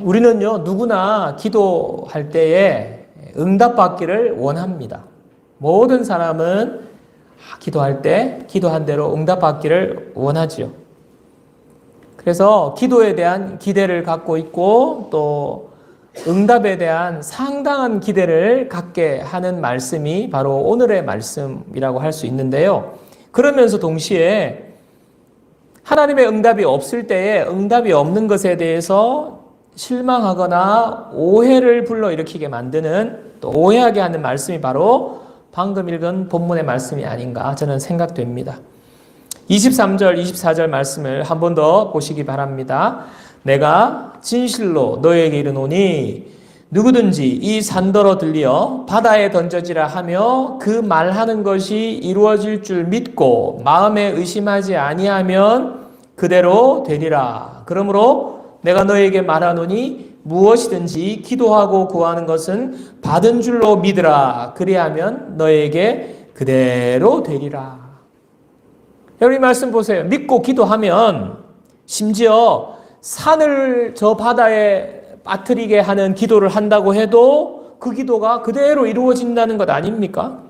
우리는요, 누구나 기도할 때에 응답받기를 원합니다. 모든 사람은 기도할 때 기도한 대로 응답받기를 원하지요. 그래서 기도에 대한 기대를 갖고 있고 또 응답에 대한 상당한 기대를 갖게 하는 말씀이 바로 오늘의 말씀이라고 할 수 있는데요. 그러면서 동시에 하나님의 응답이 없을 때에 응답이 없는 것에 대해서 실망하거나 오해를 불러일으키게 만드는 또 오해하게 하는 말씀이 바로 방금 읽은 본문의 말씀이 아닌가 저는 생각됩니다. 23절, 24절 말씀을 한 번 더 보시기 바랍니다. 내가 진실로 너에게 이르노니 누구든지 이 산더러 들려 바다에 던져지라 하며 그 말하는 것이 이루어질 줄 믿고 마음에 의심하지 아니하면 그대로 되리라. 그러므로 내가 너에게 말하노니 무엇이든지 기도하고 구하는 것은 받은 줄로 믿으라. 그리하면 너에게 그대로 되리라. 여러분 이 말씀 보세요. 믿고 기도하면 심지어 산을 저 바다에 빠뜨리게 하는 기도를 한다고 해도 그 기도가 그대로 이루어진다는 것 아닙니까?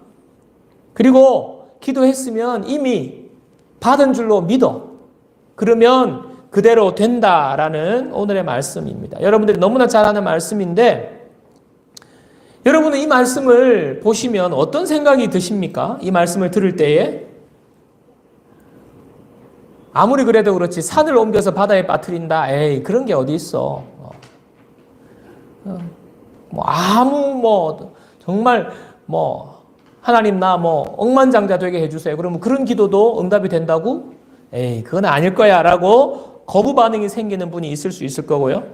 그리고 기도했으면 이미 받은 줄로 믿어. 그러면 그대로 된다라는 오늘의 말씀입니다. 여러분들이 너무나 잘 아는 말씀인데 여러분은 이 말씀을 보시면 어떤 생각이 드십니까? 이 말씀을 들을 때에 아무리 그래도 그렇지 산을 옮겨서 바다에 빠뜨린다. 에이 그런 게 어디 있어. 정말 하나님 나 억만장자 되게 해주세요. 그러면 그런 기도도 응답이 된다고? 에이 그건 아닐 거야 라고 거부 반응이 생기는 분이 있을 수 있을 거고요.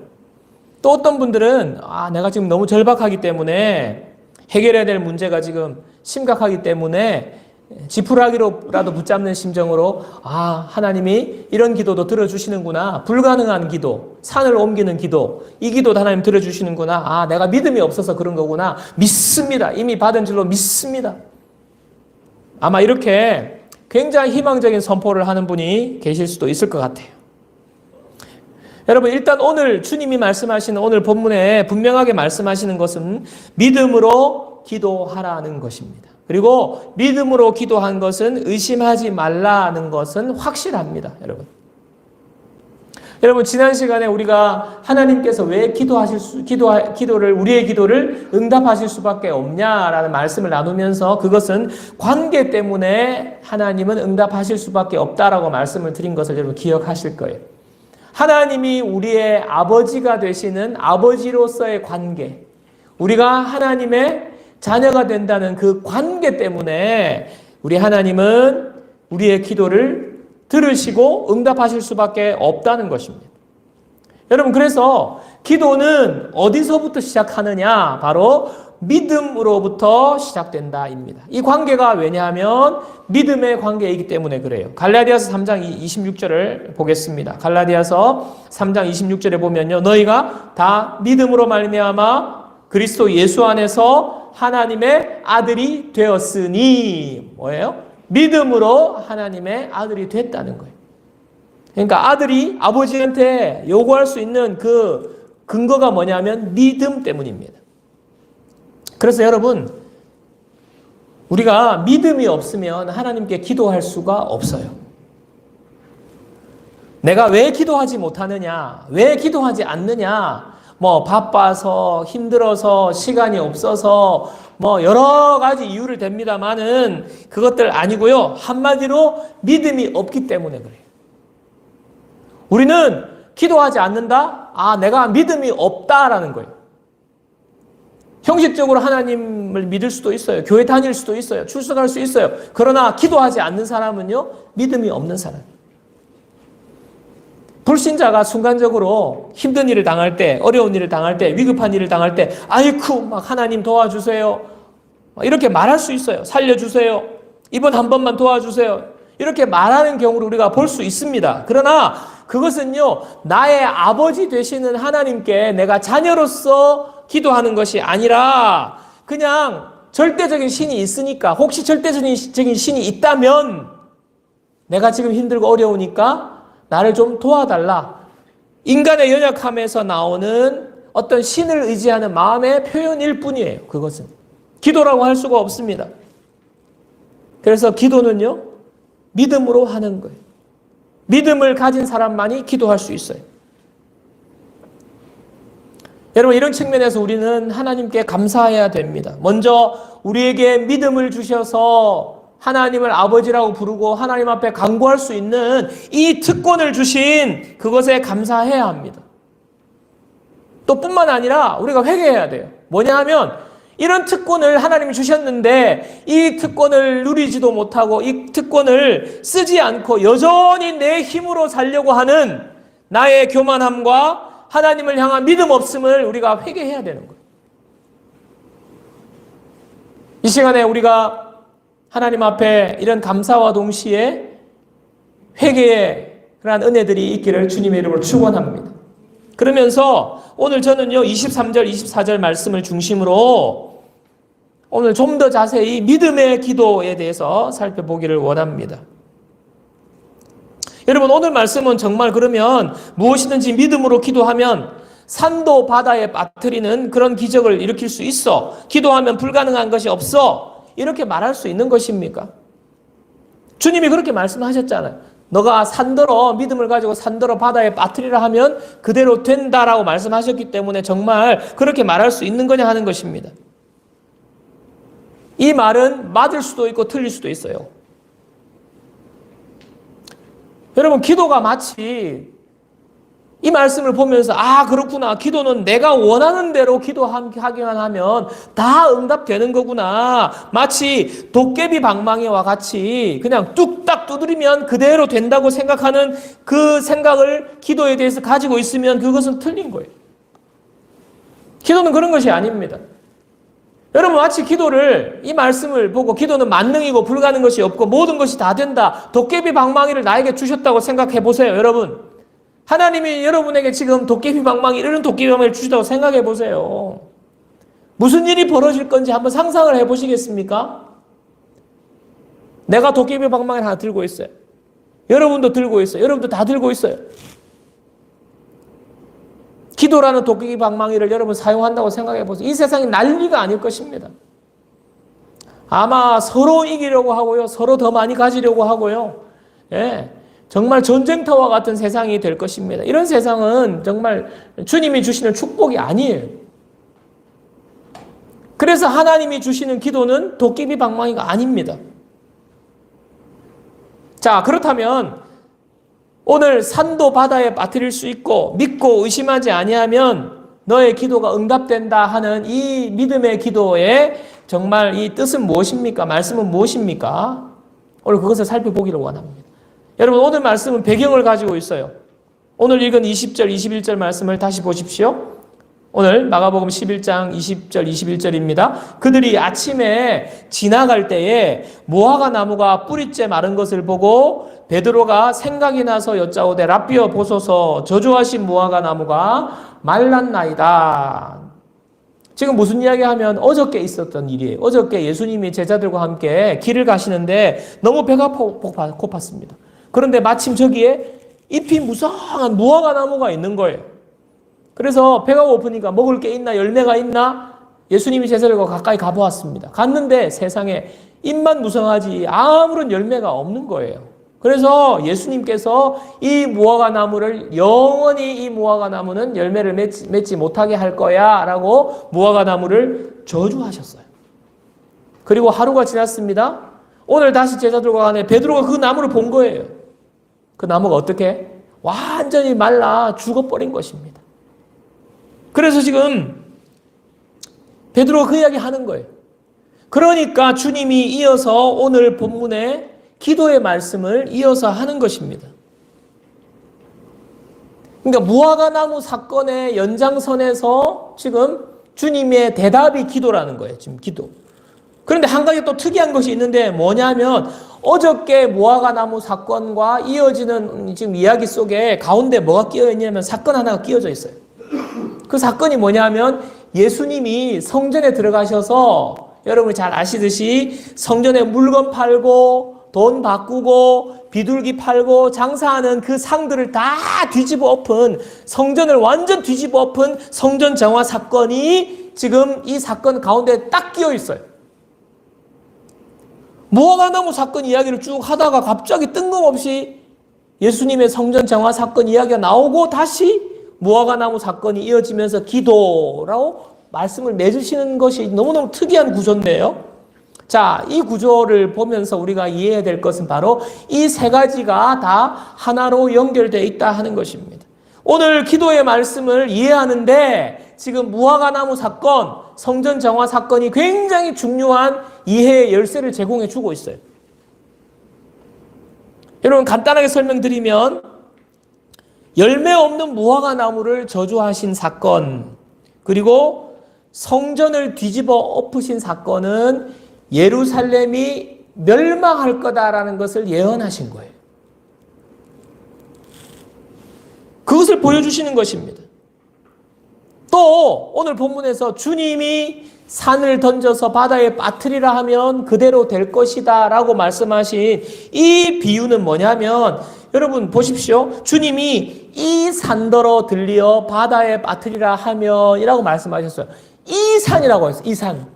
또 어떤 분들은 내가 지금 너무 절박하기 때문에 해결해야 될 문제가 지금 심각하기 때문에 지푸라기로라도 붙잡는 심정으로 하나님이 이런 기도도 들어주시는구나. 불가능한 기도, 산을 옮기는 기도, 이 기도도 하나님 들어주시는구나. 내가 믿음이 없어서 그런 거구나. 믿습니다. 이미 받은 줄로 믿습니다. 아마 이렇게 굉장히 희망적인 선포를 하는 분이 계실 수도 있을 것 같아요. 여러분 일단 오늘 주님이 말씀하시는 오늘 본문에 분명하게 말씀하시는 것은 믿음으로 기도하라는 것입니다. 그리고 믿음으로 기도한 것은 의심하지 말라는 것은 확실합니다. 여러분 지난 시간에 우리가 하나님께서 왜 우리의 기도를 응답하실 수밖에 없냐라는 말씀을 나누면서 그것은 관계 때문에 하나님은 응답하실 수밖에 없다라고 말씀을 드린 것을 여러분 기억하실 거예요. 하나님이 우리의 아버지가 되시는 아버지로서의 관계, 우리가 하나님의 자녀가 된다는 그 관계 때문에 우리 하나님은 우리의 기도를 들으시고 응답하실 수밖에 없다는 것입니다. 여러분 그래서 기도는 어디서부터 시작하느냐? 바로 믿음으로부터 시작된다입니다. 이 관계가 왜냐하면 믿음의 관계이기 때문에 그래요. 갈라디아서 3장 26절을 보겠습니다. 갈라디아서 3장 26절에 보면요. 너희가 다 믿음으로 말미암아 그리스도 예수 안에서 하나님의 아들이 되었으니 뭐예요? 믿음으로 하나님의 아들이 됐다는 거예요. 그러니까 아들이 아버지한테 요구할 수 있는 그 근거가 뭐냐면 믿음 때문입니다. 그래서 여러분 우리가 믿음이 없으면 하나님께 기도할 수가 없어요. 내가 왜 기도하지 못하느냐? 왜 기도하지 않느냐? 바빠서 힘들어서 시간이 없어서 여러 가지 이유를 댑니다만은 그것들 아니고요. 한마디로 믿음이 없기 때문에 그래요. 우리는 기도하지 않는다? 내가 믿음이 없다라는 거예요. 형식적으로 하나님을 믿을 수도 있어요. 교회 다닐 수도 있어요. 출석할 수 있어요. 그러나 기도하지 않는 사람은요. 믿음이 없는 사람. 불신자가 순간적으로 힘든 일을 당할 때, 어려운 일을 당할 때, 위급한 일을 당할 때 아이쿠 하나님 도와주세요. 이렇게 말할 수 있어요. 살려주세요. 이번 한 번만 도와주세요. 이렇게 말하는 경우를 우리가 볼 수 있습니다. 그러나 그것은요. 나의 아버지 되시는 하나님께 내가 자녀로서 기도하는 것이 아니라 그냥 절대적인 신이 있으니까 혹시 절대적인 신이 있다면 내가 지금 힘들고 어려우니까 나를 좀 도와달라. 인간의 연약함에서 나오는 어떤 신을 의지하는 마음의 표현일 뿐이에요. 그것은 기도라고 할 수가 없습니다. 그래서 기도는요, 믿음으로 하는 거예요. 믿음을 가진 사람만이 기도할 수 있어요. 여러분, 이런 측면에서 우리는 하나님께 감사해야 됩니다. 먼저 우리에게 믿음을 주셔서 하나님을 아버지라고 부르고 하나님 앞에 간구할 수 있는 이 특권을 주신 그것에 감사해야 합니다. 또 뿐만 아니라 우리가 회개해야 돼요. 뭐냐 하면 이런 특권을 하나님이 주셨는데 이 특권을 누리지도 못하고 이 특권을 쓰지 않고 여전히 내 힘으로 살려고 하는 나의 교만함과 하나님을 향한 믿음 없음을 우리가 회개해야 되는 거예요. 이 시간에 우리가 하나님 앞에 이런 감사와 동시에 회개의 그러한 은혜들이 있기를 주님의 이름으로 축원합니다. 그러면서 오늘 저는요 23절 24절 말씀을 중심으로 오늘 좀 더 자세히 믿음의 기도에 대해서 살펴보기를 원합니다. 여러분, 오늘 말씀은 정말 그러면 무엇이든지 믿음으로 기도하면 산도 바다에 빠뜨리는 그런 기적을 일으킬 수 있어, 기도하면 불가능한 것이 없어, 이렇게 말할 수 있는 것입니까? 주님이 그렇게 말씀하셨잖아요. 너가 산더러 믿음을 가지고 산더러 바다에 빠뜨리라 하면 그대로 된다라고 말씀하셨기 때문에 정말 그렇게 말할 수 있는 거냐 하는 것입니다. 이 말은 맞을 수도 있고 틀릴 수도 있어요. 여러분, 기도가 마치 이 말씀을 보면서 아 그렇구나, 기도는 내가 원하는 대로 기도하기만 하면 다 응답되는 거구나, 마치 도깨비 방망이와 같이 그냥 뚝딱 두드리면 그대로 된다고 생각하는 그 생각을 기도에 대해서 가지고 있으면 그것은 틀린 거예요. 기도는 그런 것이 아닙니다. 여러분, 마치 기도를, 이 말씀을 보고 기도는 만능이고 불가능한 것이 없고 모든 것이 다 된다, 도깨비 방망이를 나에게 주셨다고 생각해 보세요. 여러분, 하나님이 여러분에게 지금 도깨비 방망이, 이런 도깨비 방망이를 주시다고 생각해 보세요. 무슨 일이 벌어질 건지 한번 상상을 해 보시겠습니까? 내가 도깨비 방망이를 하나 들고 있어요. 여러분도 들고 있어요. 여러분도 다 들고 있어요. 기도라는 도깨비 방망이를 여러분 사용한다고 생각해 보세요. 이 세상이 난리가 아닐 것입니다. 아마 서로 이기려고 하고요, 서로 더 많이 가지려고 하고요, 예, 정말 전쟁터와 같은 세상이 될 것입니다. 이런 세상은 정말 주님이 주시는 축복이 아니에요. 그래서 하나님이 주시는 기도는 도깨비 방망이가 아닙니다. 자, 그렇다면 오늘 산도 바다에 빠뜨릴 수 있고 믿고 의심하지 아니하면 너의 기도가 응답된다 하는 이 믿음의 기도의 정말 이 뜻은 무엇입니까? 말씀은 무엇입니까? 오늘 그것을 살펴보기를 원합니다. 여러분, 오늘 말씀은 배경을 가지고 있어요. 오늘 읽은 20절, 21절 말씀을 다시 보십시오. 오늘 마가복음 11장 20절, 21절입니다. 그들이 아침에 지나갈 때에 무화과 나무가 뿌리째 마른 것을 보고 베드로가 생각이 나서 여짜오되 라삐어 보소서, 저주하신 무화과 나무가 말랐나이다. 지금 무슨 이야기하면 어저께 있었던 일이에요. 어저께 예수님이 제자들과 함께 길을 가시는데 너무 배가 고팠습니다. 그런데 마침 저기에 잎이 무성한 무화과 나무가 있는 거예요. 그래서 배가 고프니까 먹을 게 있나, 열매가 있나, 예수님이 제자들과 가까이 가보았습니다. 갔는데 세상에 잎만 무성하지 아무런 열매가 없는 거예요. 그래서 예수님께서 이 무화과 나무를 영원히, 이 무화과 나무는 열매를 맺지 못하게 할 거야 라고 무화과 나무를 저주하셨어요. 그리고 하루가 지났습니다. 오늘 다시 제자들과 가네 베드로가 그 나무를 본 거예요. 그 나무가 어떻게? 완전히 말라 죽어버린 것입니다. 그래서 지금 베드로가 그 이야기 하는 거예요. 그러니까 주님이 이어서 오늘 본문에 기도의 말씀을 이어서 하는 것입니다. 그러니까 무화과 나무 사건의 연장선에서 지금 주님의 대답이 기도라는 거예요. 지금 기도. 그런데 한 가지 또 특이한 것이 있는데 뭐냐면 어저께 무화과 나무 사건과 이어지는 지금 이야기 속에 가운데 뭐가 끼어 있냐면 사건 하나가 끼어져 있어요. 그 사건이 뭐냐면 예수님이 성전에 들어가셔서 여러분이 잘 아시듯이 성전에 물건 팔고 돈 바꾸고 비둘기 팔고 장사하는 그 상들을 다 뒤집어 엎은, 성전을 완전 뒤집어 엎은 성전 정화 사건이 지금 이 사건 가운데 딱 끼어 있어요. 무화과나무 사건 이야기를 쭉 하다가 갑자기 뜬금없이 예수님의 성전 정화 사건 이야기가 나오고 다시 무화과나무 사건이 이어지면서 기도라고 말씀을 맺으시는 것이 너무너무 특이한 구조인데요. 자, 이 구조를 보면서 우리가 이해해야 될 것은 바로 이 세 가지가 다 하나로 연결되어 있다 하는 것입니다. 오늘 기도의 말씀을 이해하는데 지금 무화과나무 사건, 성전 정화 사건이 굉장히 중요한 이해의 열쇠를 제공해 주고 있어요. 여러분, 간단하게 설명드리면 열매 없는 무화과나무를 저주하신 사건, 그리고 성전을 뒤집어 엎으신 사건은 예루살렘이 멸망할 거다라는 것을 예언하신 거예요. 그것을 보여주시는 것입니다. 또 오늘 본문에서 주님이 산을 던져서 바다에 빠뜨리라 하면 그대로 될 것이다 라고 말씀하신 이 비유는 뭐냐면, 여러분 보십시오. 주님이 이 산더러 들리어 바다에 빠뜨리라 하면 이라고 말씀하셨어요. 이 산이라고 했어요. 이 산.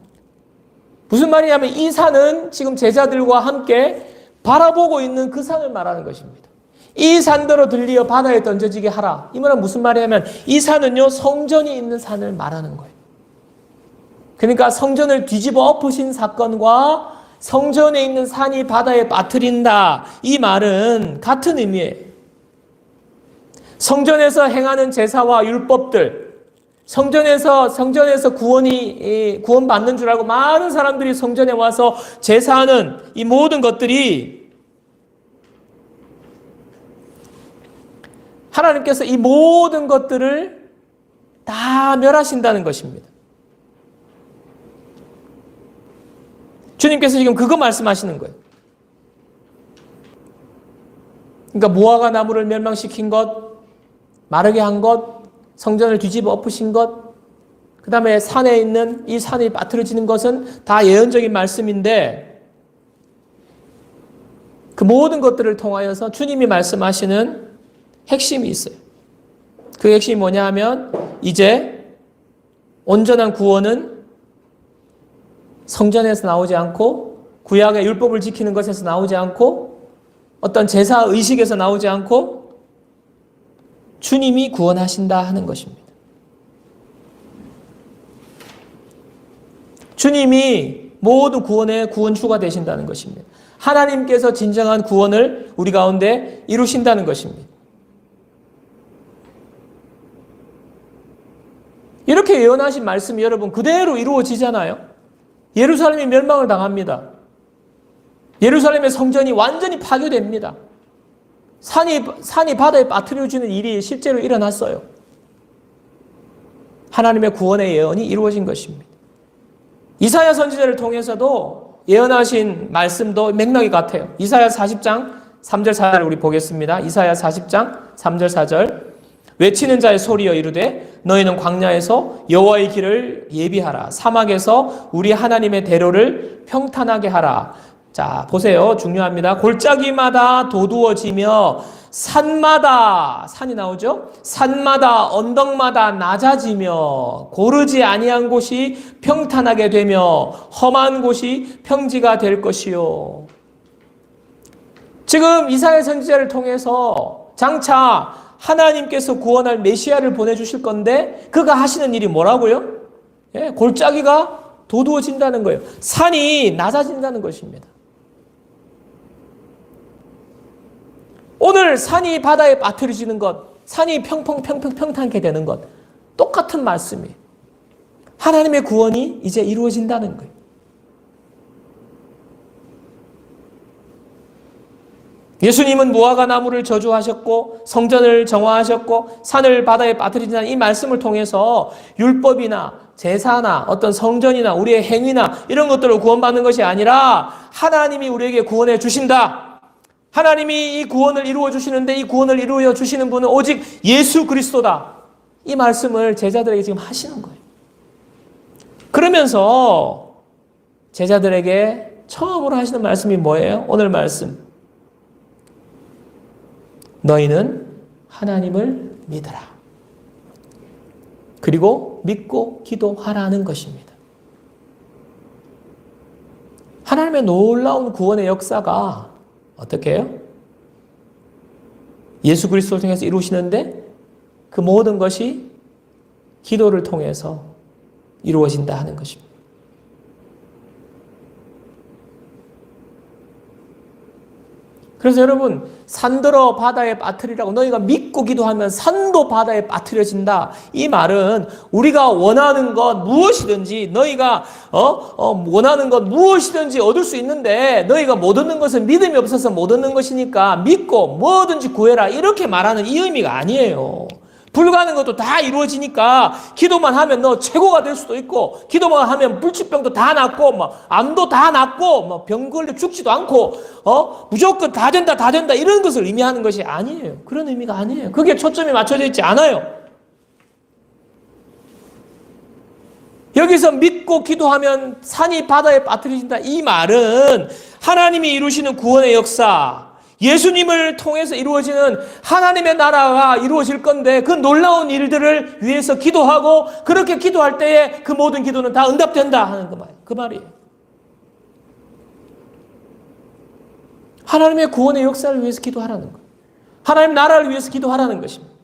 무슨 말이냐면 이 산은 지금 제자들과 함께 바라보고 있는 그 산을 말하는 것입니다. 이 산더러 들리어 바다에 던져지게 하라. 이 말은 무슨 말이냐면 이 산은요, 성전이 있는 산을 말하는 거예요. 그러니까 성전을 뒤집어 엎으신 사건과 성전에 있는 산이 바다에 빠뜨린다. 이 말은 같은 의미예요. 성전에서 행하는 제사와 율법들, 성전에서 구원받는 줄 알고 많은 사람들이 성전에 와서 제사하는 이 모든 것들이 하나님께서 이 모든 것들을 다 멸하신다는 것입니다. 주님께서 지금 그거 말씀하시는 거예요. 그러니까 무화과 나무를 멸망시킨 것, 마르게 한 것, 성전을 뒤집어 엎으신 것, 그 다음에 산에 있는 이 산이 빠뜨려지는 것은 다 예언적인 말씀인데, 그 모든 것들을 통하여서 주님이 말씀하시는 핵심이 있어요. 그 핵심이 뭐냐 하면 이제 온전한 구원은 성전에서 나오지 않고 구약의 율법을 지키는 것에서 나오지 않고 어떤 제사 의식에서 나오지 않고 주님이 구원하신다 하는 것입니다. 주님이 모든 구원의 구원주가 되신다는 것입니다. 하나님께서 진정한 구원을 우리 가운데 이루신다는 것입니다. 이렇게 예언하신 말씀이 여러분 그대로 이루어지잖아요. 예루살렘이 멸망을 당합니다. 예루살렘의 성전이 완전히 파괴됩니다. 산이 바다에 빠뜨려지는 일이 실제로 일어났어요. 하나님의 구원의 예언이 이루어진 것입니다. 이사야 선지자를 통해서도 예언하신 말씀도 맥락이 같아요. 이사야 40장 3절 4절 우리 보겠습니다. 이사야 40장 3절 4절. 외치는 자의 소리여 이르되 너희는 광야에서 여호와의 길을 예비하라. 사막에서 우리 하나님의 대로를 평탄하게 하라. 자, 보세요. 중요합니다. 골짜기마다 도두어지며 산마다, 산이 나오죠? 산마다 언덕마다 낮아지며 고르지 아니한 곳이 평탄하게 되며 험한 곳이 평지가 될 것이요. 지금 이사야 선지자를 통해서 장차 하나님께서 구원할 메시아를 보내주실 건데 그가 하시는 일이 뭐라고요? 예, 골짜기가 도두어진다는 거예요. 산이 낮아진다는 것입니다. 오늘 산이 바다에 빠뜨려지는 것, 산이 평탄하게 되는 것, 똑같은 말씀이에요. 하나님의 구원이 이제 이루어진다는 거예요. 예수님은 무화과 나무를 저주하셨고 성전을 정화하셨고 산을 바다에 빠뜨리자는 이 말씀을 통해서 율법이나 제사나 어떤 성전이나 우리의 행위나 이런 것들로 구원받는 것이 아니라 하나님이 우리에게 구원해 주신다. 하나님이 이 구원을 이루어 주시는데 이 구원을 이루어 주시는 분은 오직 예수 그리스도다. 이 말씀을 제자들에게 지금 하시는 거예요. 그러면서 제자들에게 처음으로 하시는 말씀이 뭐예요? 오늘 말씀. 너희는 하나님을 믿어라. 그리고 믿고 기도하라는 것입니다. 하나님의 놀라운 구원의 역사가 어떻게 해요? 예수 그리스도를 통해서 이루시는데 그 모든 것이 기도를 통해서 이루어진다 하는 것입니다. 그래서 여러분, 산들어 바다에 빠뜨리라고 너희가 믿고 기도하면 산도 바다에 빠뜨려진다. 이 말은 우리가 원하는 것 무엇이든지 너희가 원하는 것 무엇이든지 얻을 수 있는데 너희가 못 얻는 것은 믿음이 없어서 못 얻는 것이니까 믿고 뭐든지 구해라. 이렇게 말하는 이 의미가 아니에요. 불가능한 것도 다 이루어지니까 기도만 하면 너 최고가 될 수도 있고 기도만 하면 불치병도 다 낫고 암도 다 낫고 병 걸려 죽지도 않고 무조건 다 된다 이런 것을 의미하는 것이 아니에요. 그런 의미가 아니에요. 그게 초점이 맞춰져 있지 않아요. 여기서 믿고 기도하면 산이 바다에 빠뜨려진다. 이 말은 하나님이 이루시는 구원의 역사, 예수님을 통해서 이루어지는 하나님의 나라가 이루어질 건데 그 놀라운 일들을 위해서 기도하고 그렇게 기도할 때에 그 모든 기도는 다 응답된다 하는 그 말이에요. 하나님의 구원의 역사를 위해서 기도하라는 거예요. 하나님 나라를 위해서 기도하라는 것입니다.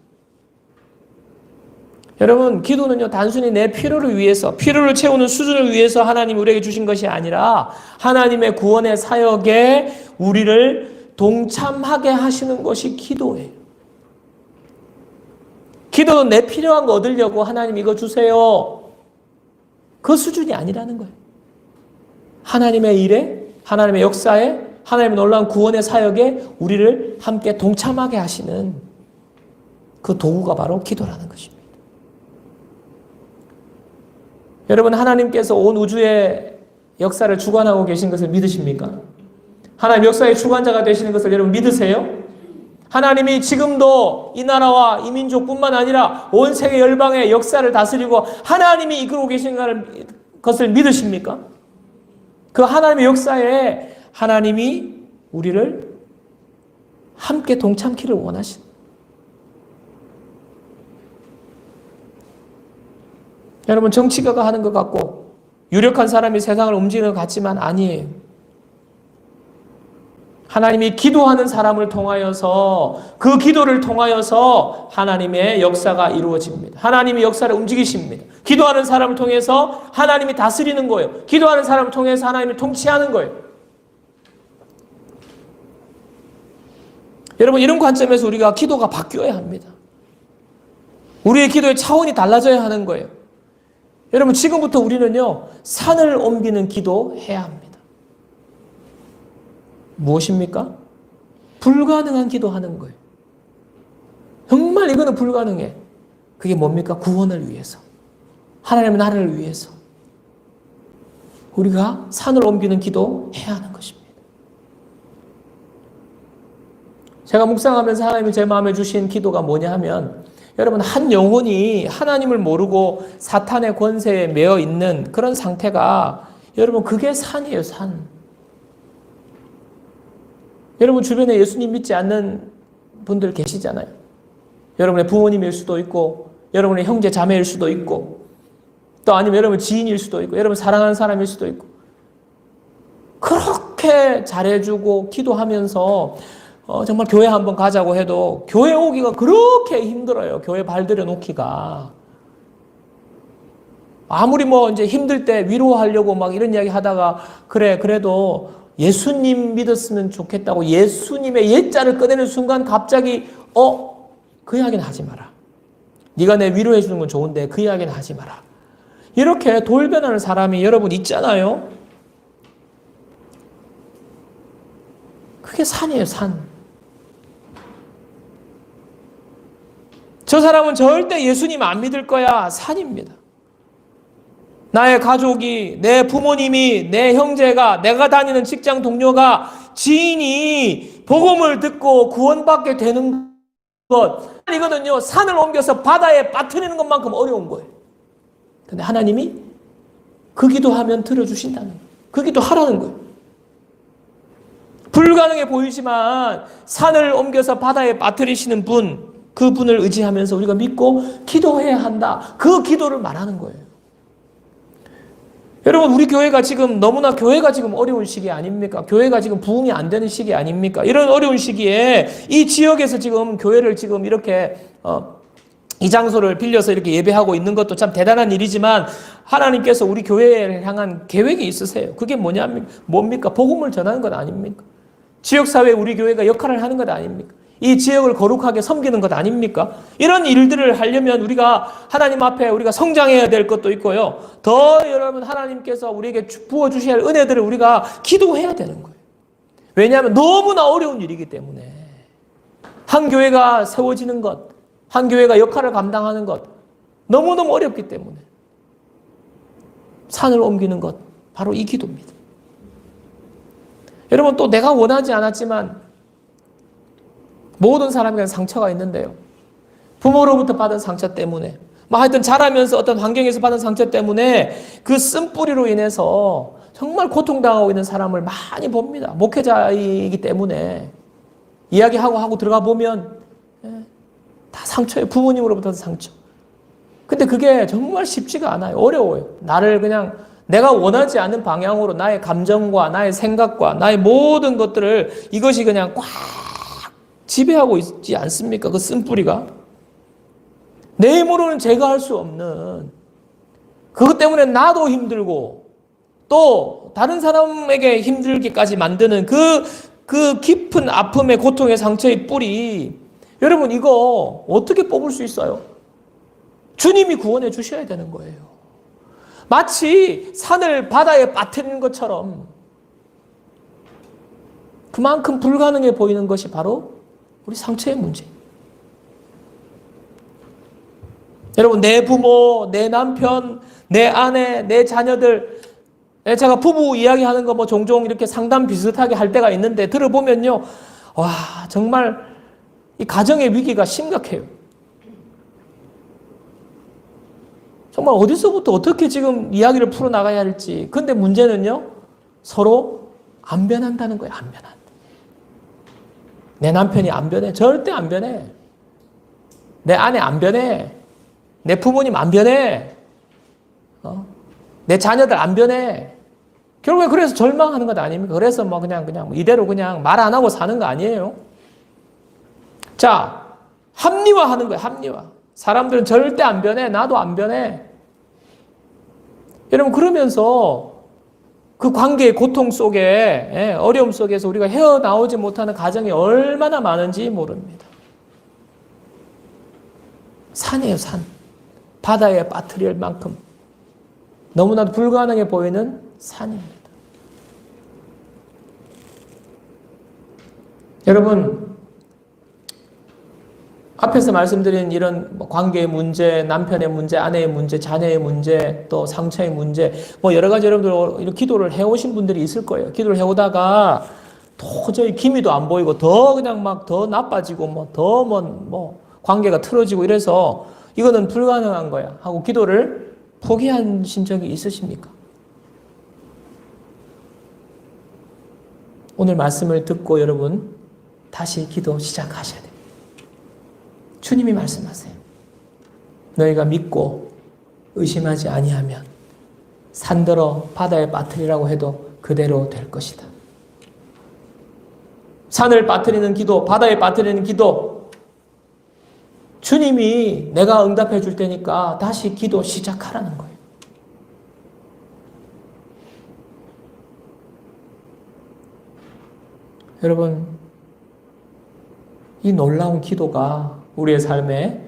여러분, 기도는요, 단순히 내 필요를 위해서, 필요를 채우는 수준을 위해서 하나님이 우리에게 주신 것이 아니라 하나님의 구원의 사역에 우리를 동참하게 하시는 것이 기도예요. 기도는 내 필요한 거 얻으려고 하나님 이거 주세요. 그 수준이 아니라는 거예요. 하나님의 일에, 하나님의 역사에, 하나님의 놀라운 구원의 사역에 우리를 함께 동참하게 하시는 그 도구가 바로 기도라는 것입니다. 여러분, 하나님께서 온 우주의 역사를 주관하고 계신 것을 믿으십니까? 하나님 역사의 주관자가 되시는 것을 여러분 믿으세요? 하나님이 지금도 이 나라와 이 민족뿐만 아니라 온 세계 열방의 역사를 다스리고 하나님이 이끌고 계시는 것을 믿으십니까? 그 하나님의 역사에 하나님이 우리를 함께 동참키를 원하신. 여러분, 정치가가 하는 것 같고 유력한 사람이 세상을 움직이는 것 같지만 아니에요. 하나님이 기도하는 사람을 통하여서 그 기도를 통하여서 하나님의 역사가 이루어집니다. 하나님이 역사를 움직이십니다. 기도하는 사람을 통해서 하나님이 다스리는 거예요. 기도하는 사람을 통해서 하나님이 통치하는 거예요. 여러분, 이런 관점에서 우리가 기도가 바뀌어야 합니다. 우리의 기도의 차원이 달라져야 하는 거예요. 여러분, 지금부터 우리는요, 산을 옮기는 기도해야 합니다. 무엇입니까? 불가능한 기도하는 거예요. 정말 이거는 불가능해. 그게 뭡니까? 구원을 위해서. 하나님의 나라를 위해서. 우리가 산을 옮기는 기도해야 하는 것입니다. 제가 묵상하면서 하나님이 제 마음에 주신 기도가 뭐냐 하면 여러분, 한 영혼이 하나님을 모르고 사탄의 권세에 매여 있는 그런 상태가 여러분, 그게 산이에요, 산. 여러분 주변에 예수님 믿지 않는 분들 계시잖아요. 여러분의 부모님일 수도 있고 여러분의 형제 자매일 수도 있고 또 아니면 여러분 지인일 수도 있고 여러분 사랑하는 사람일 수도 있고 그렇게 잘해주고 기도하면서 정말 교회 한번 가자고 해도 교회 오기가 그렇게 힘들어요. 교회 발들여 놓기가. 아무리 이제 힘들 때 위로하려고 막 이런 이야기 하다가 그래도 예수님 믿었으면 좋겠다고 예수님의 옛자를 꺼내는 순간 갑자기 그 이야기는 하지 마라. 네가 내 위로해 주는 건 좋은데 그 이야기는 하지 마라. 이렇게 돌변하는 사람이 여러분 있잖아요. 그게 산이에요, 산. 저 사람은 절대 예수님 안 믿을 거야. 산입니다. 나의 가족이, 내 부모님이, 내 형제가, 내가 다니는 직장 동료가, 지인이 복음을 듣고 구원받게 되는 것, 이거는요, 산을 옮겨서 바다에 빠뜨리는 것만큼 어려운 거예요. 근데 하나님이 그 기도하면 들어주신다는 거예요. 그 기도 하라는 거예요. 불가능해 보이지만 산을 옮겨서 바다에 빠뜨리시는 분, 그분을 의지하면서 우리가 믿고 기도해야 한다. 그 기도를 말하는 거예요. 여러분, 우리 교회가 지금 너무나 교회가 지금 어려운 시기 아닙니까? 교회가 지금 부흥이 안 되는 시기 아닙니까? 이런 어려운 시기에 이 지역에서 지금 교회를 지금 이렇게 이 장소를 빌려서 이렇게 예배하고 있는 것도 참 대단한 일이지만 하나님께서 우리 교회를 향한 계획이 있으세요. 그게 뭡니까? 복음을 전하는 것 아닙니까? 지역사회에 우리 교회가 역할을 하는 것 아닙니까? 이 지역을 거룩하게 섬기는 것 아닙니까? 이런 일들을 하려면 우리가 하나님 앞에 우리가 성장해야 될 것도 있고요. 더 여러분 하나님께서 우리에게 부어주셔야 할 은혜들을 우리가 기도해야 되는 거예요. 왜냐하면 너무나 어려운 일이기 때문에. 한 교회가 세워지는 것, 한 교회가 역할을 감당하는 것 너무너무 어렵기 때문에 산을 옮기는 것 바로 이 기도입니다. 여러분 또 내가 원하지 않았지만 모든 사람에게 상처가 있는데요. 부모로부터 받은 상처 때문에 하여튼 자라면서 어떤 환경에서 받은 상처 때문에 그 쓴뿌리로 인해서 정말 고통당하고 있는 사람을 많이 봅니다. 목회자이기 때문에 이야기하고 들어가 보면 다 상처예요. 부모님으로부터 상처. 근데 그게 정말 쉽지가 않아요. 어려워요. 나를 그냥 내가 원하지 않는 방향으로 나의 감정과 나의 생각과 나의 모든 것들을 이것이 그냥 꽉 지배하고 있지 않습니까? 그 쓴뿌리가. 내 힘으로는 제거할 수 없는 그것 때문에 나도 힘들고 또 다른 사람에게 힘들기까지 만드는 그 깊은 아픔의 고통의 상처의 뿌리 여러분 이거 어떻게 뽑을 수 있어요? 주님이 구원해 주셔야 되는 거예요. 마치 산을 바다에 빠뜨리는 것처럼 그만큼 불가능해 보이는 것이 바로 우리 상처의 문제. 여러분 내 부모, 내 남편, 내 아내, 내 자녀들 제가 부부 이야기하는 거 종종 이렇게 상담 비슷하게 할 때가 있는데 들어보면요. 와 정말 이 가정의 위기가 심각해요. 정말 어디서부터 어떻게 지금 이야기를 풀어나가야 할지. 근데 문제는요. 서로 안 변한다는 거예요. 안 변한다. 내 남편이 안 변해. 절대 안 변해. 내 아내 안 변해. 내 부모님 안 변해. 내 자녀들 안 변해. 결국에 그래서 절망하는 것 아닙니까? 그래서 그냥 이대로 그냥 말 안 하고 사는 거 아니에요? 자, 합리화하는 거예요. 합리화. 사람들은 절대 안 변해. 나도 안 변해. 여러분 그러면서 그 관계의 고통 속에 어려움 속에서 우리가 헤어나오지 못하는 가정이 얼마나 많은지 모릅니다. 산이에요. 산. 바다에 빠뜨릴 만큼 너무나도 불가능해 보이는 산입니다. 여러분 앞에서 말씀드린 이런 관계의 문제, 남편의 문제, 아내의 문제, 자녀의 문제, 또 상처의 문제, 여러 가지 여러분들 이런 기도를 해오신 분들이 있을 거예요. 기도를 해오다가 도저히 기미도 안 보이고 더 그냥 더 나빠지고 관계가 틀어지고 이래서 이거는 불가능한 거야 하고 기도를 포기하신 적이 있으십니까? 오늘 말씀을 듣고 여러분 다시 기도 시작하셔야 돼요. 주님이 말씀하세요. 너희가 믿고 의심하지 아니하면 산더러 바다에 빠뜨리라고 해도 그대로 될 것이다. 산을 빠뜨리는 기도, 바다에 빠뜨리는 기도 주님이 내가 응답해 줄 테니까 다시 기도 시작하라는 거예요. 여러분 이 놀라운 기도가 우리의 삶에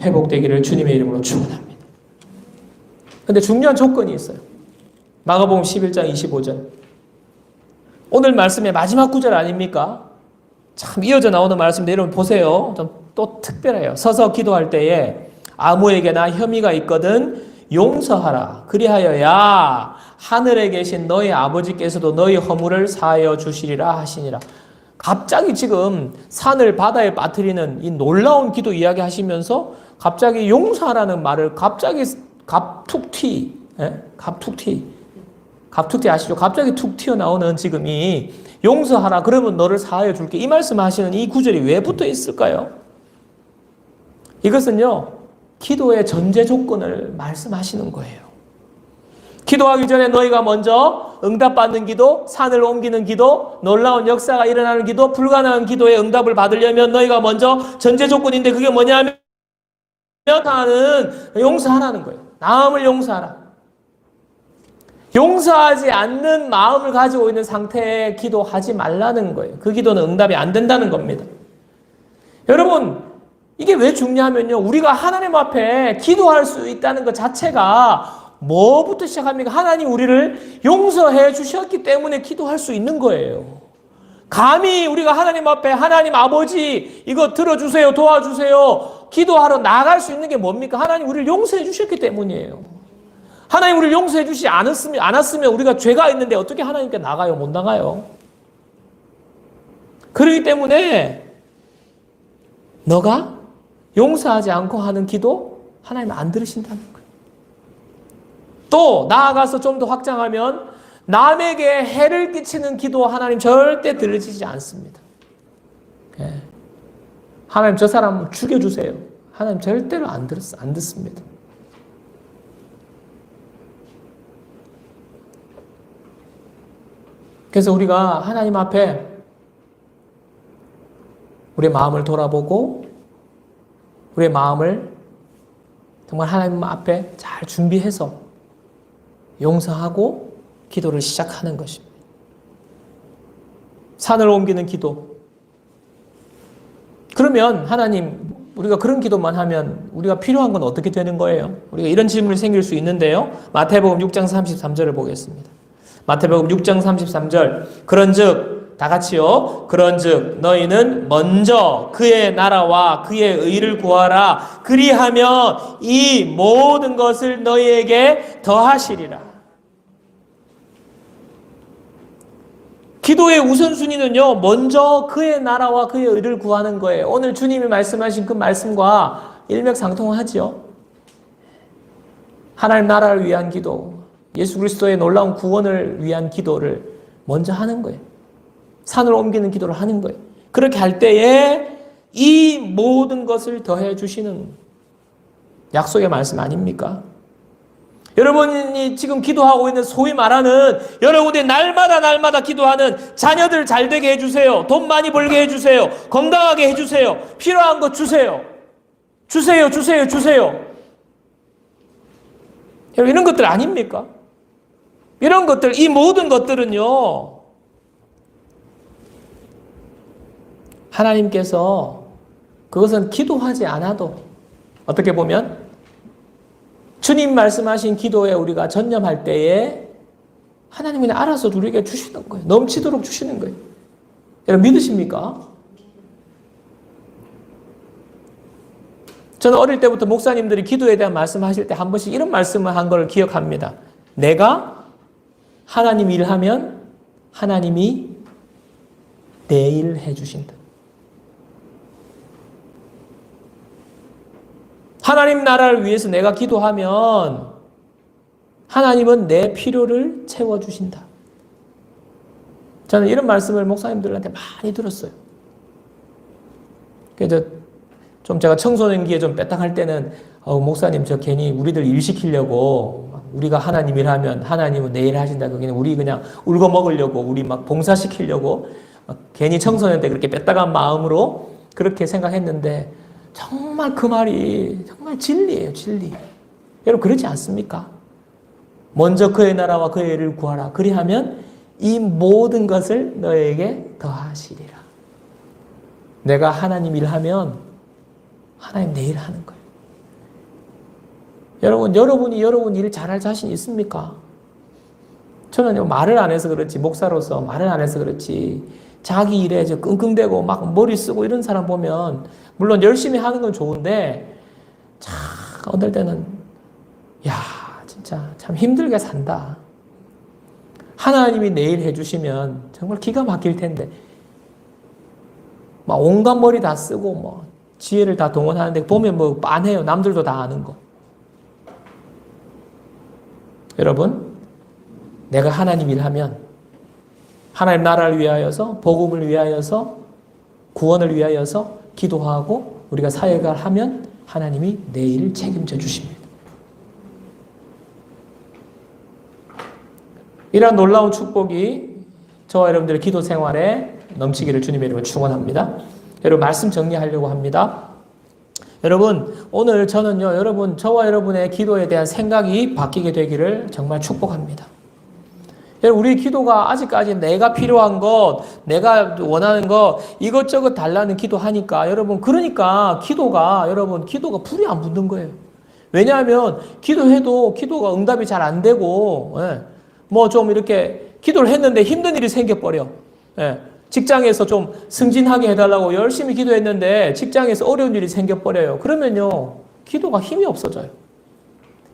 회복되기를 주님의 이름으로 축원합니다. 그런데 중요한 조건이 있어요. 마가복음 11장 25절. 오늘 말씀의 마지막 구절 아닙니까? 참 이어져 나오는 말씀인데 여러분 보세요. 좀 또 특별해요. 서서 기도할 때에 아무에게나 혐의가 있거든 용서하라. 그리하여야 하늘에 계신 너희 아버지께서도 너희 허물을 사하여 주시리라 하시니라. 갑자기 지금 산을 바다에 빠뜨리는 이 놀라운 기도 이야기 하시면서 갑자기 용서하라는 말을 갑자기 갑툭튀 갑툭튀 아시죠? 갑자기 툭 튀어나오는 지금이 용서하라 그러면 너를 사하여 줄게 이 말씀하시는 이 구절이 왜 붙어 있을까요? 이것은요 기도의 전제 조건을 말씀하시는 거예요. 기도하기 전에 너희가 먼저 응답받는 기도, 산을 옮기는 기도, 놀라운 역사가 일어나는 기도, 불가능한 기도에 응답을 받으려면 너희가 먼저 전제 조건인데 그게 뭐냐면 하나는 용서하라는 거예요. 남을 용서하라. 용서하지 않는 마음을 가지고 있는 상태에 기도하지 말라는 거예요. 그 기도는 응답이 안 된다는 겁니다. 여러분, 이게 왜 중요하면요. 우리가 하나님 앞에 기도할 수 있다는 것 자체가 뭐부터 시작합니까? 하나님 우리를 용서해 주셨기 때문에 기도할 수 있는 거예요. 감히 우리가 하나님 앞에 하나님 아버지 이거 들어주세요, 도와주세요 기도하러 나갈 수 있는 게 뭡니까? 하나님 우리를 용서해 주셨기 때문이에요. 하나님 우리를 용서해 주시지 않았으면 우리가 죄가 있는데 어떻게 하나님께 나가요? 못 나가요. 그렇기 때문에 너가 용서하지 않고 하는 기도 하나님 안 들으신다는 거예요. 또 나아가서 좀 더 확장하면 남에게 해를 끼치는 기도 하나님 절대 들으시지 않습니다. 하나님 저 사람 죽여주세요. 하나님 절대로 안 듣습니다. 그래서 우리가 하나님 앞에 우리의 마음을 돌아보고 우리의 마음을 정말 하나님 앞에 잘 준비해서 용서하고 기도를 시작하는 것입니다. 산을 옮기는 기도. 그러면 하나님 우리가 그런 기도만 하면 우리가 필요한 건 어떻게 되는 거예요? 우리가 이런 질문이 생길 수 있는데요. 마태복음 6장 33절을 보겠습니다. 마태복음 6장 33절 그런즉 다 같이요. 그런즉 너희는 먼저 그의 나라와 그의 의를 구하라. 그리하면 이 모든 것을 너희에게 더하시리라. 기도의 우선순위는요. 먼저 그의 나라와 그의 의를 구하는 거예요. 오늘 주님이 말씀하신 그 말씀과 일맥상통하죠. 하나님 나라를 위한 기도, 예수 그리스도의 놀라운 구원을 위한 기도를 먼저 하는 거예요. 산을 옮기는 기도를 하는 거예요. 그렇게 할 때에 이 모든 것을 더해 주시는 약속의 말씀 아닙니까? 여러분이 지금 기도하고 있는 소위 말하는 여러분이 날마다 기도하는 자녀들 잘 되게 해주세요. 돈 많이 벌게 해주세요. 건강하게 해주세요. 필요한 것 주세요. 주세요. 여러분 이런 것들 아닙니까? 이런 것들, 이 모든 것들은요. 하나님께서 그것은 기도하지 않아도 어떻게 보면 주님 말씀하신 기도에 우리가 전념할 때에 하나님이 알아서 우리에게 주시는 거예요. 넘치도록 주시는 거예요. 여러분 믿으십니까? 저는 어릴 때부터 목사님들이 기도에 대한 말씀하실 때 한 번씩 이런 말씀을 한 걸 기억합니다. 내가 하나님 일하면 하나님이 내 일 해주신다. 하나님 나라를 위해서 내가 기도하면 하나님은 내 필요를 채워주신다. 저는 이런 말씀을 목사님들한테 많이 들었어요. 그래서 좀 제가 청소년기에 좀 빼딱할 때는 목사님 저 괜히 우리들 일 시키려고 우리가 하나님 일하면 하나님은 내 일 하신다. 그냥 우리 그냥 울고 먹으려고 우리 막 봉사시키려고 괜히 청소년 때 그렇게 빼딱한 마음으로 그렇게 생각했는데 정말 그 말이 정말 진리예요, 진리. 여러분 그렇지 않습니까? 먼저 그의 나라와 그의 의를 구하라. 그리하면 이 모든 것을 너에게 더하시리라. 내가 하나님 일하면 하나님 내 일 하는 거예요. 여러분이 여러분 일 잘할 자신 있습니까? 저는 말을 안 해서 그렇지, 목사로서 말을 안 해서 그렇지, 자기 일에 저 끙끙대고 막 머리 쓰고 이런 사람 보면 물론 열심히 하는 건 좋은데 참 어떨 때는 야 진짜 참 힘들게 산다. 하나님이 내일 해주시면 정말 기가 막힐 텐데 막 온갖 머리 다 쓰고 뭐 지혜를 다 동원하는데 보면 뭐 빤해요. 남들도 다 아는 거. 여러분 내가 하나님 일하면 하나님 나라를 위하여서 복음을 위하여서 구원을 위하여서 기도하고 우리가 사역을 하면 하나님이 내 일을 책임져 주십니다. 이러한 놀라운 축복이 저와 여러분들의 기도 생활에 넘치기를 주님의 이름으로 축원합니다. 여러분 말씀 정리하려고 합니다. 여러분 오늘 저는요 여러분 저와 여러분의 기도에 대한 생각이 바뀌게 되기를 정말 축복합니다. 여러분 우리 기도가 아직까지 내가 필요한 것, 내가 원하는 것 이것저것 달라는 기도하니까 여러분 그러니까 기도가 불이 안 붙는 거예요. 왜냐하면 기도해도 기도가 응답이 잘 안 되고 뭐 좀 이렇게 기도를 했는데 힘든 일이 생겨버려. 직장에서 좀 승진하게 해달라고 열심히 기도했는데 직장에서 어려운 일이 생겨버려요. 그러면요 기도가 힘이 없어져요.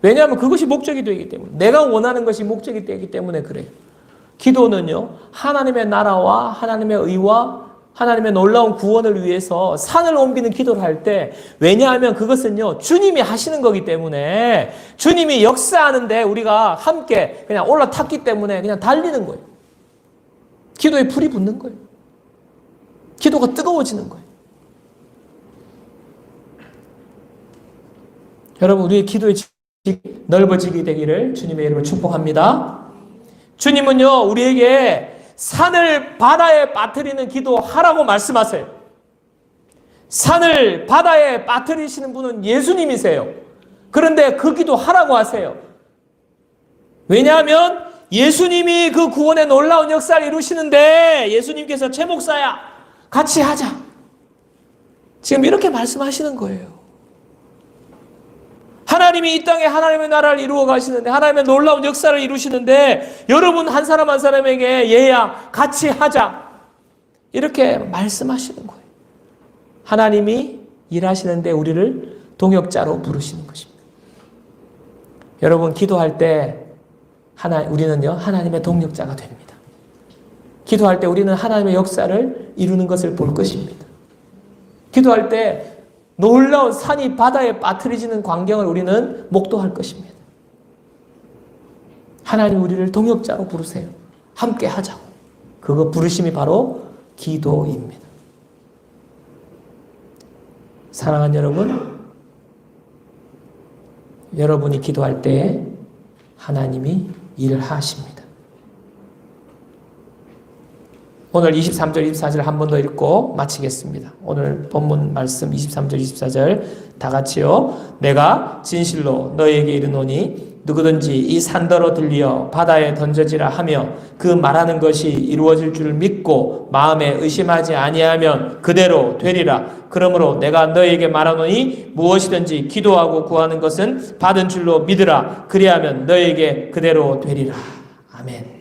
왜냐하면 그것이 목적이 되기 때문에 내가 원하는 것이 목적이 되기 때문에 그래요. 기도는요 하나님의 나라와 하나님의 의와 하나님의 놀라운 구원을 위해서 산을 옮기는 기도를 할 때 왜냐하면 그것은요 주님이 하시는 거기 때문에 주님이 역사하는데 우리가 함께 그냥 올라탔기 때문에 그냥 달리는 거예요. 기도에 불이 붙는 거예요. 기도가 뜨거워지는 거예요. 여러분 우리의 기도의 넓어지게 되기를 주님의 이름으로 축복합니다. 주님은요 우리에게 산을 바다에 빠뜨리는 기도 하라고 말씀하세요. 산을 바다에 빠뜨리시는 분은 예수님이세요. 그런데 그 기도 하라고 하세요. 왜냐하면 예수님이 그 구원의 놀라운 역사를 이루시는데 예수님께서 최 목사야 같이 하자. 지금 이렇게 말씀하시는 거예요. 하나님이 이 땅에 하나님의 나라를 이루어 가시는데 하나님의 놀라운 역사를 이루시는데 여러분 한 사람 한 사람에게 얘야 같이 하자 이렇게 말씀하시는 거예요. 하나님이 일하시는데 우리를 동역자로 부르시는 것입니다. 여러분 기도할 때 우리는요 하나님의 동역자가 됩니다. 기도할 때 우리는 하나님의 역사를 이루는 것을 볼 것입니다. 기도할 때 놀라운 산이 바다에 빠뜨려지는 광경을 우리는 목도할 것입니다. 하나님 우리를 동역자로 부르세요. 함께 하자고. 그거 부르심이 바로 기도입니다. 사랑하는 여러분, 여러분이 기도할 때 하나님이 일을 하십니다. 오늘 23절, 24절 한 번 더 읽고 마치겠습니다. 오늘 본문 말씀 23절, 24절 다 같이요. 내가 진실로 너희에게 이르노니 누구든지 이 산더러 들려 바다에 던져지라 하며 그 말하는 것이 이루어질 줄 믿고 마음에 의심하지 아니하면 그대로 되리라. 그러므로 내가 너희에게 말하노니 무엇이든지 기도하고 구하는 것은 받은 줄로 믿으라. 그리하면 너희에게 그대로 되리라. 아멘.